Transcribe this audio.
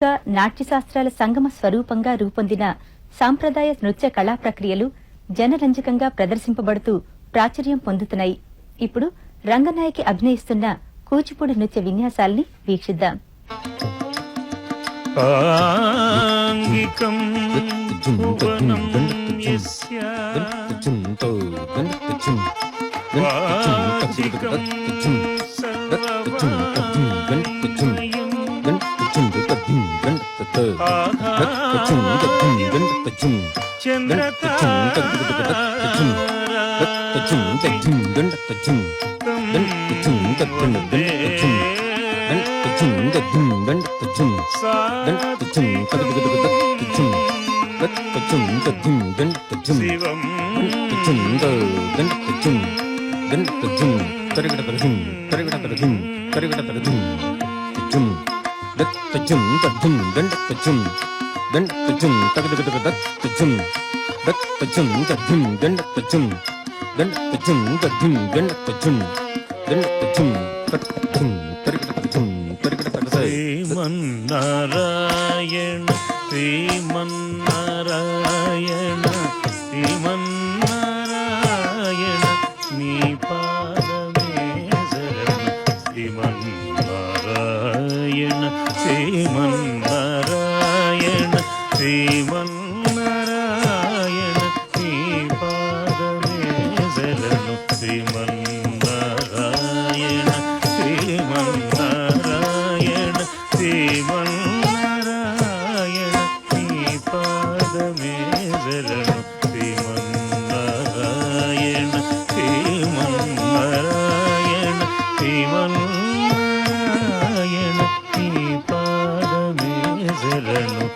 నాట్యశాస్త్రాల సంగమ స్వరూపంగా రూపొందిన సాంప్రదాయ నృత్య కళా ప్రక్రియలు జనరంజకంగా ప్రదర్శింపబడుతూ ప్రాచుర్యం పొందుతున్నాయి. ఇప్పుడు రంగనాయకి అభినయిస్తున్న కూచిపూడి నృత్య విన్యాసాల్ని వీక్షిద్దాం. శ్రీమన్నారాయణ శ్రీమన్నారాయణ శ్రీమన్నారాయణ నీ పాదమే శరణం. శ్రీమన్నారాయణ శ్రీమన్నారాయణ శ్రీమన్నారాయణ నీ పాదమే శరణం. శ్రీమన్నారాయణ శ్రీమన్నారాయణ శ్రీమన్నారాయణ నీ పాదమే శరణం. శ్రీమన్నారాయణ శ్రీమన్నారాయణ శ్రీమన్నారాయణ నీ పాదమే శరణం.